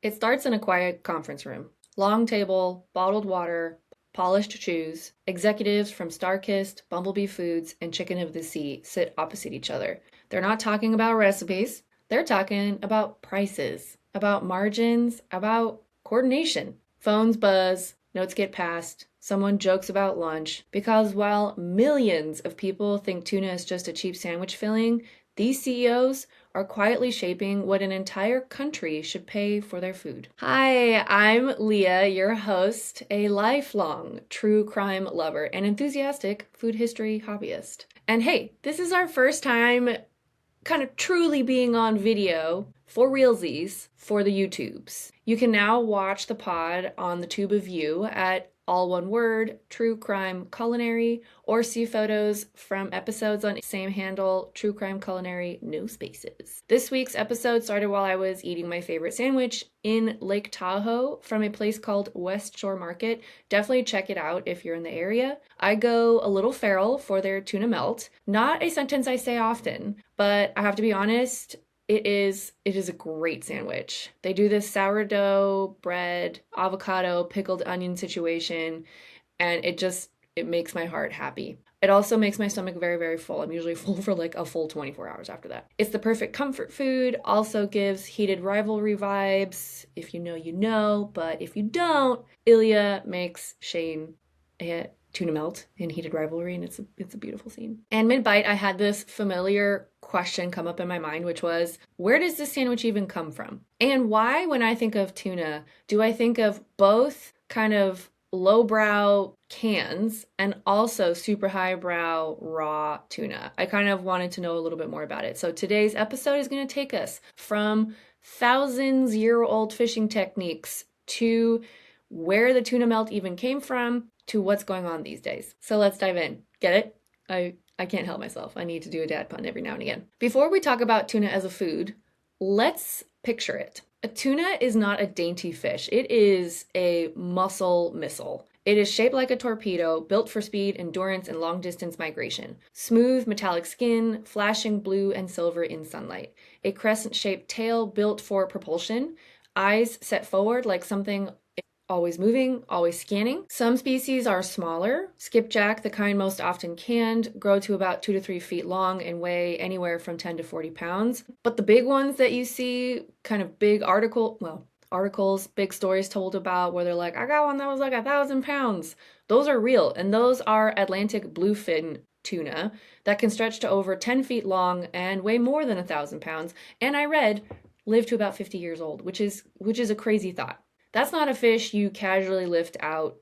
It starts in a quiet conference room. Long table, bottled water, polished shoes. Executives from Starkist, Bumblebee Foods, and Chicken of the Sea sit opposite each other. They're not talking about recipes, they're talking about prices, about margins, about coordination. Phones buzz, notes get passed, someone jokes about lunch, because while millions of people think tuna is just a cheap sandwich filling, these CEOs are quietly shaping what an entire country should pay for their food. Hi, I'm Leah, your host, a lifelong true crime lover and enthusiastic food history hobbyist. And hey, this is our first time kind of truly being on video for realsies for the YouTubes. You can now watch the pod on the tube of you at all one word, True Crime Culinary, or see photos from episodes on same handle, True Crime Culinary, no spaces. This week's episode started while I was eating my favorite sandwich in Lake Tahoe from a place called West Shore Market. Definitely check it out if you're in the area. I go a little feral for their tuna melt. Not a sentence I say often, but I have to be honest, it is a great sandwich. They do this sourdough, bread, avocado, pickled onion situation, and it makes my heart happy. It also makes my stomach very, very full. I'm usually full for like a full 24 hours after that. It's the perfect comfort food, also gives heated rivalry vibes. If you know, you know, but if you don't, Ilya makes Shane a tuna melt in heated rivalry, and it's a beautiful scene. And mid-bite, I had this familiar question come up in my mind, which was, where does this sandwich even come from? And why, when I think of tuna, do I think of both kind of lowbrow cans and also super highbrow raw tuna? I kind of wanted to know a little bit more about it. So today's episode is going to take us from thousands-year-old fishing techniques to where the tuna melt even came from to what's going on these days. So let's dive in. Get it? I can't help myself. I need to do a dad pun every now and again. Before we talk about tuna as a food, let's picture it. A tuna is not a dainty fish. It is a muscle missile. It is shaped like a torpedo, built for speed, endurance, and long-distance migration. Smooth, metallic skin, flashing blue and silver in sunlight. A crescent-shaped tail built for propulsion. Eyes set forward like something always moving, always scanning. Some species are smaller. Skipjack, the kind most often canned, grow to about 2 to 3 feet long and weigh anywhere from 10 to 40 pounds. But the big ones that you see, kind of big articles, big stories told about where they're like, I got one that was like 1,000 pounds. Those are real, and those are Atlantic bluefin tuna that can stretch to over 10 feet long and weigh more than 1,000 pounds. And I read, live to about 50 years old, which is a crazy thought. That's not a fish you casually lift out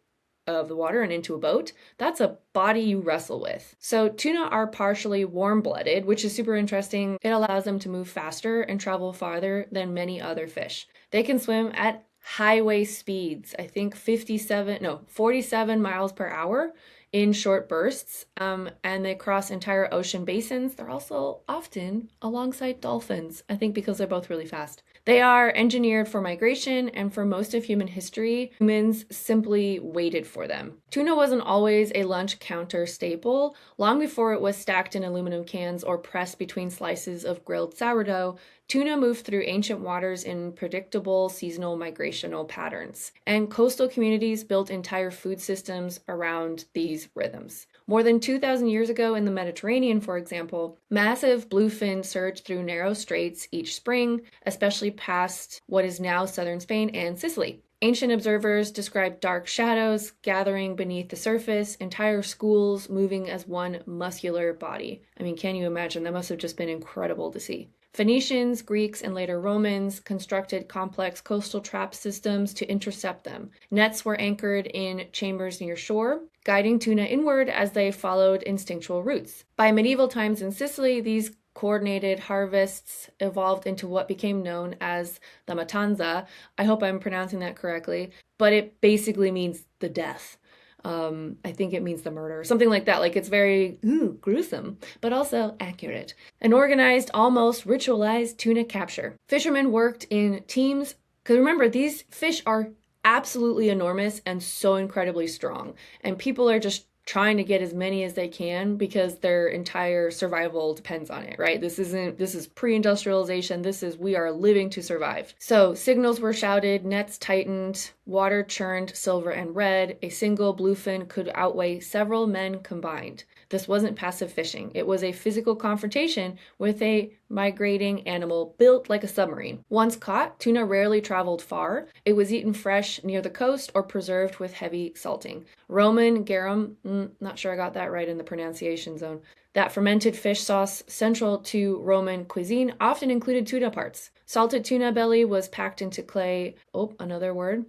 of the water and into a boat. That's a body you wrestle with. So tuna are partially warm-blooded, which is super interesting. It allows them to move faster and travel farther than many other fish. They can swim at highway speeds, I think 47 miles per hour in short bursts, and they cross entire ocean basins. They're also often alongside dolphins, I think because they're both really fast. They are engineered for migration, and for most of human history, humans simply waited for them. Tuna wasn't always a lunch counter staple. Long before it was stacked in aluminum cans or pressed between slices of grilled sourdough, tuna moved through ancient waters in predictable seasonal migrational patterns, and coastal communities built entire food systems around these rhythms. More than 2,000 years ago in the Mediterranean, for example, massive bluefin surged through narrow straits each spring, especially past what is now southern Spain and Sicily. Ancient observers described dark shadows gathering beneath the surface, entire schools moving as one muscular body. I mean, can you imagine? That must have just been incredible to see. Phoenicians, Greeks, and later Romans constructed complex coastal trap systems to intercept them. Nets were anchored in chambers near shore, guiding tuna inward as they followed instinctual routes. By medieval times in Sicily, these coordinated harvests evolved into what became known as the matanza. I hope I'm pronouncing that correctly, but it basically means the death. I think it means the murder, something like that. Like, it's very gruesome, but also accurate. An organized, almost ritualized tuna capture. Fishermen worked in teams, because remember, these fish are absolutely enormous and so incredibly strong. And people are just trying to get as many as they can because their entire survival depends on it, right? This is pre-industrialization. We are living to survive. So signals were shouted, nets tightened, water churned silver and red. A single bluefin could outweigh several men combined. This wasn't passive fishing. It was a physical confrontation with a migrating animal built like a submarine. Once caught, tuna rarely traveled far. It was eaten fresh near the coast or preserved with heavy salting. Roman garum, not sure I got that right in the pronunciation zone. That fermented fish sauce central to Roman cuisine often included tuna parts. Salted tuna belly was packed into clay, another word,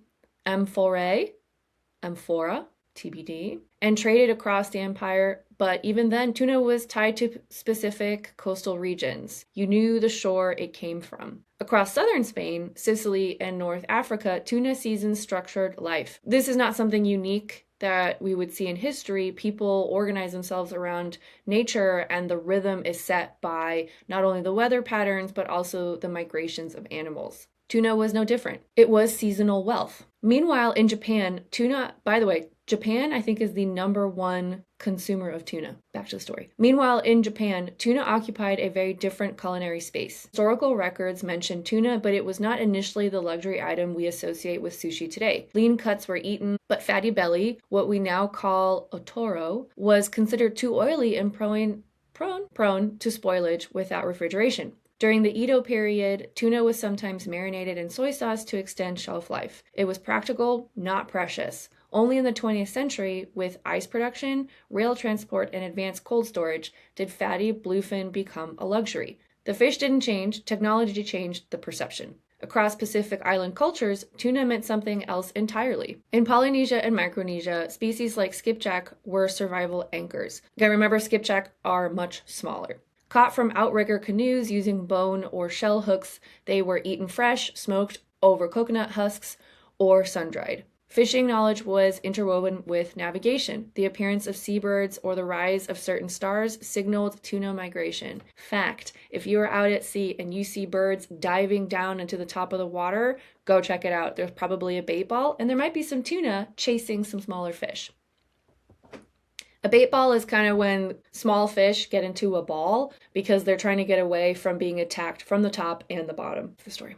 amphora, TBD, and traded across the empire. But even then, tuna was tied to specific coastal regions. You knew the shore it came from. Across southern Spain, Sicily, and North Africa, tuna seasons structured life. This is not something unique that we would see in history. People organize themselves around nature, and the rhythm is set by not only the weather patterns, but also the migrations of animals. Tuna was no different. It was seasonal wealth. Meanwhile, in Japan, tuna, by the way, Japan, I think, is the #1 consumer of tuna. Back to the story. Meanwhile, in Japan, tuna occupied a very different culinary space. Historical records mention tuna, but it was not initially the luxury item we associate with sushi today. Lean cuts were eaten, but fatty belly, what we now call otoro, was considered too oily and prone to spoilage without refrigeration. During the Edo period, tuna was sometimes marinated in soy sauce to extend shelf life. It was practical, not precious. Only in the 20th century, with ice production, rail transport, and advanced cold storage, did fatty bluefin become a luxury. The fish didn't change, technology changed the perception. Across Pacific Island cultures, tuna meant something else entirely. In Polynesia and Micronesia, species like skipjack were survival anchors. Again, remember, skipjack are much smaller. Caught from outrigger canoes using bone or shell hooks, they were eaten fresh, smoked over coconut husks, or sun-dried. Fishing knowledge was interwoven with navigation. The appearance of seabirds or the rise of certain stars signaled tuna migration. Fact, if you are out at sea and you see birds diving down into the top of the water, go check it out. There's probably a bait ball, and there might be some tuna chasing some smaller fish. A bait ball is kind of when small fish get into a ball because they're trying to get away from being attacked from the top and the bottom of the story.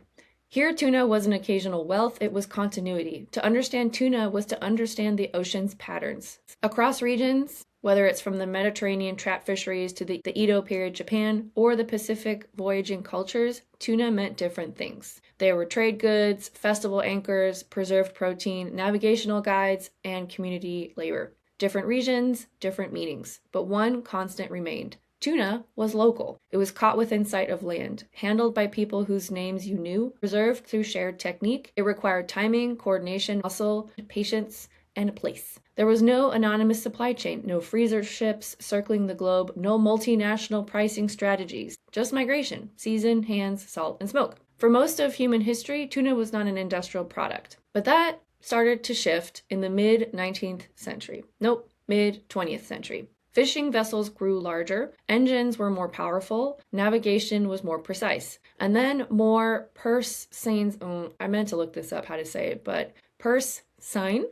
Here, tuna was an occasional wealth. It was continuity. To understand tuna was to understand the ocean's patterns. Across regions, whether it's from the Mediterranean trap fisheries to the Edo period Japan or the Pacific voyaging cultures, tuna meant different things. There were trade goods, festival anchors, preserved protein, navigational guides, and community labor. Different regions, different meanings, but one constant remained. Tuna was local. It was caught within sight of land, handled by people whose names you knew, preserved through shared technique. It required timing, coordination, muscle, patience, and a place. There was no anonymous supply chain, no freezer ships circling the globe, no multinational pricing strategies, just migration, season, hands, salt, and smoke. For most of human history, tuna was not an industrial product, but that started to shift in the mid-19th century. Mid-20th century. Fishing vessels grew larger, engines were more powerful, navigation was more precise, and then more purse seines, I meant to look this up how to say it, but purse seine,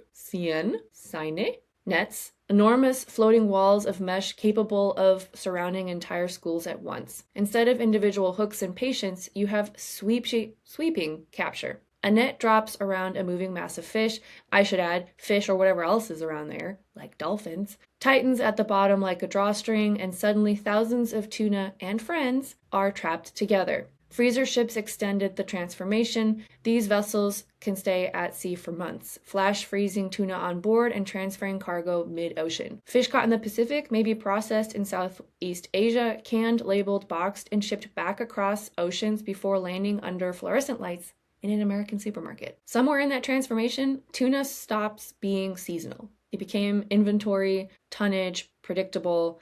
nets, enormous floating walls of mesh capable of surrounding entire schools at once. Instead of individual hooks and patience, you have sweeping capture. A net drops around a moving mass of fish, I should add, fish or whatever else is around there, like dolphins, tightens at the bottom like a drawstring, and suddenly thousands of tuna and friends are trapped together. Freezer ships extended the transformation. These vessels can stay at sea for months, flash freezing tuna on board and transferring cargo mid-ocean. Fish caught in the Pacific may be processed in Southeast Asia, canned, labeled, boxed, and shipped back across oceans before landing under fluorescent lights in an American supermarket. Somewhere in that transformation, tuna stops being seasonal. It became inventory, tonnage, predictable,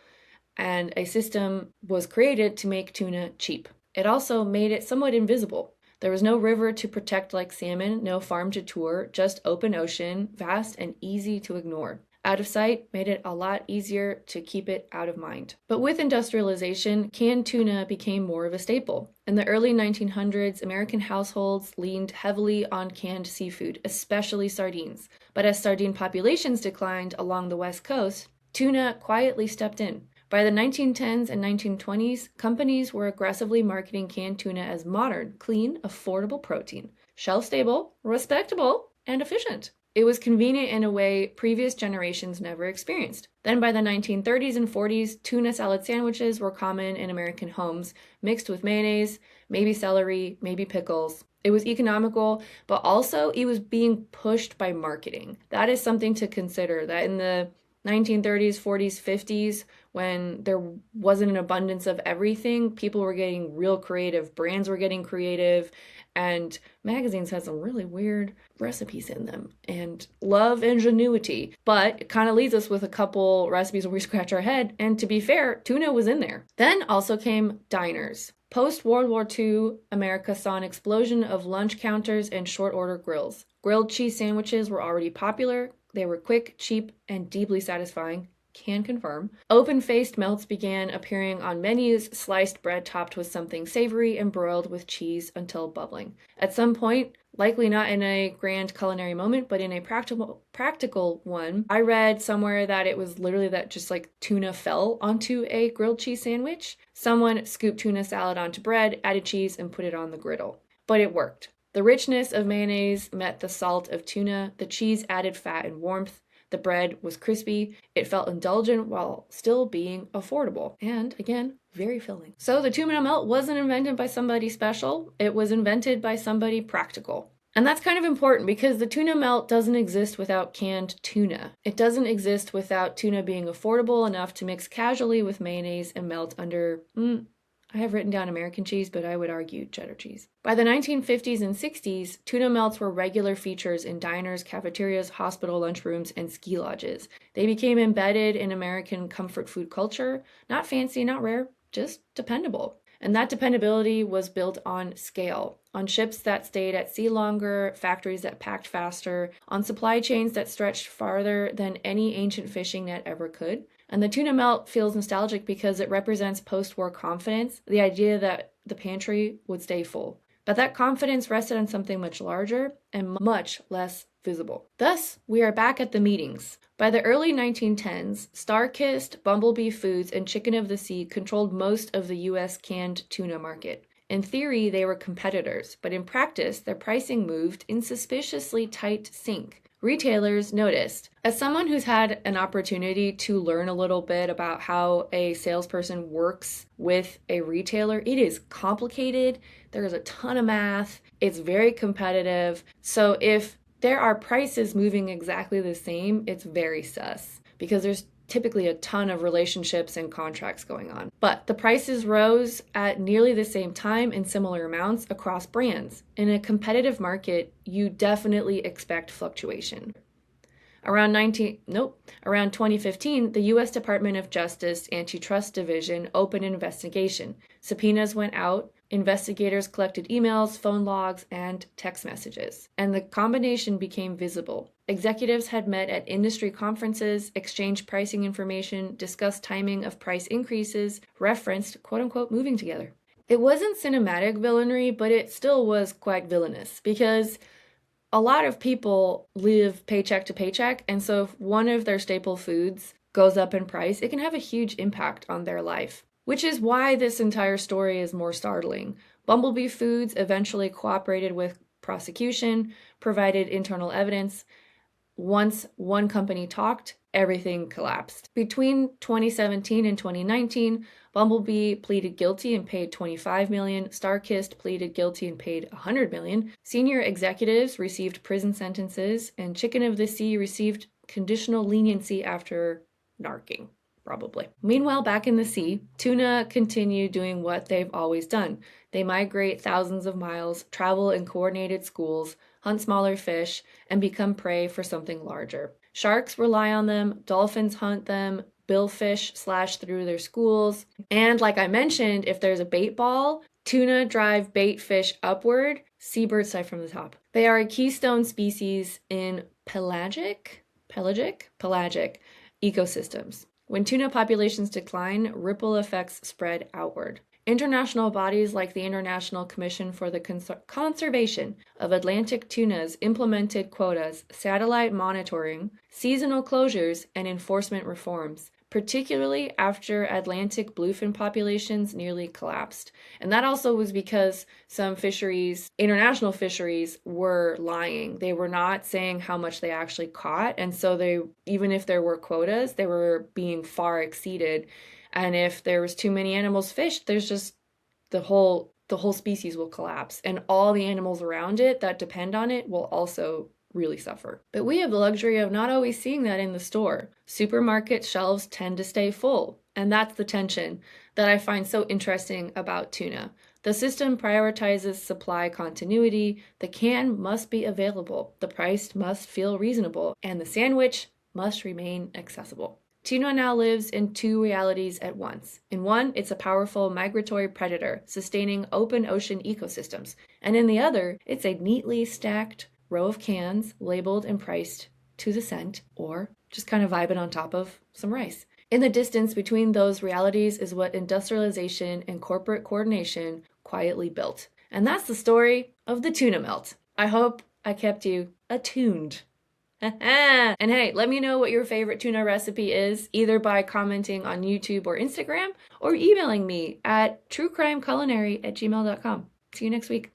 and a system was created to make tuna cheap. It also made it somewhat invisible. There was no river to protect like salmon, no farm to tour, just open ocean, vast and easy to ignore. Out of sight made it a lot easier to keep it out of mind. But with industrialization, canned tuna became more of a staple. In the early 1900s, American households leaned heavily on canned seafood, especially sardines. But as sardine populations declined along the West Coast, Tuna quietly stepped in. By the 1910s and 1920s, companies were aggressively marketing canned tuna as modern, clean, affordable protein, shelf stable, respectable, and efficient. It was convenient in a way previous generations never experienced. Then by the 1930s and 40s, tuna salad sandwiches were common in American homes, mixed with mayonnaise, maybe celery, maybe pickles. It was economical, but also it was being pushed by marketing. That is something to consider, that in the 1930s, 40s, 50s, when there wasn't an abundance of everything, people were getting real creative, brands were getting creative, and magazines had some really weird recipes in them and love ingenuity. But it kind of leaves us with a couple recipes where we scratch our head, and to be fair, tuna was in there. Then also came diners. Post-World War II, America saw an explosion of lunch counters and short-order grills. Grilled cheese sandwiches were already popular. They were quick, cheap, and deeply satisfying. Can confirm. Open-faced melts began appearing on menus, sliced bread topped with something savory and broiled with cheese until bubbling. At some point, likely not in a grand culinary moment, but in a practical one, I read somewhere that it was literally that just like tuna fell onto a grilled cheese sandwich. Someone scooped tuna salad onto bread, added cheese, and put it on the griddle. But it worked. The richness of mayonnaise met the salt of tuna. The cheese added fat and warmth. The bread was crispy. It felt indulgent while still being affordable. And again, very filling. So the tuna melt wasn't invented by somebody special. It was invented by somebody practical. And that's kind of important because the tuna melt doesn't exist without canned tuna. It doesn't exist without tuna being affordable enough to mix casually with mayonnaise and melt under, I have written down American cheese, but I would argue cheddar cheese. By the 1950s and 60s, tuna melts were regular features in diners, cafeterias, hospital lunchrooms, and ski lodges. They became embedded in American comfort food culture. Not fancy, not rare, just dependable. And that dependability was built on scale, on ships that stayed at sea longer, factories that packed faster, on supply chains that stretched farther than any ancient fishing net ever could. And the tuna melt feels nostalgic because it represents post-war confidence, the idea that the pantry would stay full. But that confidence rested on something much larger and much less visible. Thus, we are back at the meetings. By the early 1910s, Star-Kissed, Bumblebee Foods, and Chicken of the Sea controlled most of the U.S. canned tuna market. In theory, they were competitors, but in practice, their pricing moved in suspiciously tight sync. Retailers noticed. As someone who's had an opportunity to learn a little bit about how a salesperson works with a retailer, it is complicated. There's a ton of math. It's very competitive. So if there are prices moving exactly the same, it's very sus because there's typically a ton of relationships and contracts going on. But the prices rose at nearly the same time in similar amounts across brands. In a competitive market, you definitely expect fluctuation. Around 2015, the U.S. Department of Justice Antitrust Division opened an investigation. Subpoenas went out. Investigators collected emails, phone logs, and text messages. And the combination became visible. Executives had met at industry conferences, exchanged pricing information, discussed timing of price increases, referenced, quote-unquote, moving together. It wasn't cinematic villainy, but it still was quite villainous because a lot of people live paycheck to paycheck, and so if one of their staple foods goes up in price, it can have a huge impact on their life, which is why this entire story is more startling. Bumblebee Foods eventually cooperated with prosecution, provided internal evidence. Once one company talked, everything collapsed. Between 2017 and 2019, Bumblebee pleaded guilty and paid $25 million. Star-Kissed pleaded guilty and paid $100 million. Senior executives received prison sentences, and Chicken of the Sea received conditional leniency after narking, probably. Meanwhile, back in the sea, tuna continue doing what they've always done. They migrate thousands of miles, travel in coordinated schools, hunt smaller fish, and become prey for something larger. Sharks rely on them, dolphins hunt them, billfish slash through their schools, and like I mentioned, if there's a bait ball, tuna drive bait fish upward, seabirds dive from the top. They are a keystone species in pelagic ecosystems. When tuna populations decline, ripple effects spread outward. International bodies like the International Commission for the Conservation of Atlantic Tunas implemented quotas, satellite monitoring, seasonal closures, and enforcement reforms, particularly after Atlantic bluefin populations nearly collapsed. And that also was because some fisheries, international fisheries, were lying. They were not saying how much they actually caught. And so even if there were quotas, they were being far exceeded. And if there was too many animals fished, there's just the whole species will collapse, and all the animals around it that depend on it will also really suffer. But we have the luxury of not always seeing that in the store. Supermarket shelves tend to stay full, and that's the tension that I find so interesting about tuna. The system prioritizes supply continuity, the can must be available, the price must feel reasonable, and the sandwich must remain accessible. Tuna now lives in two realities at once. In one, it's a powerful migratory predator sustaining open ocean ecosystems, and in the other, it's a neatly stacked row of cans labeled and priced to the cent, or just kind of vibing on top of some rice. In the distance between those realities is what industrialization and corporate coordination quietly built. And that's the story of the tuna melt. I hope I kept you attuned. And hey, let me know what your favorite tuna recipe is, either by commenting on YouTube or Instagram, or emailing me at truecrimeculinary@gmail.com. See you next week.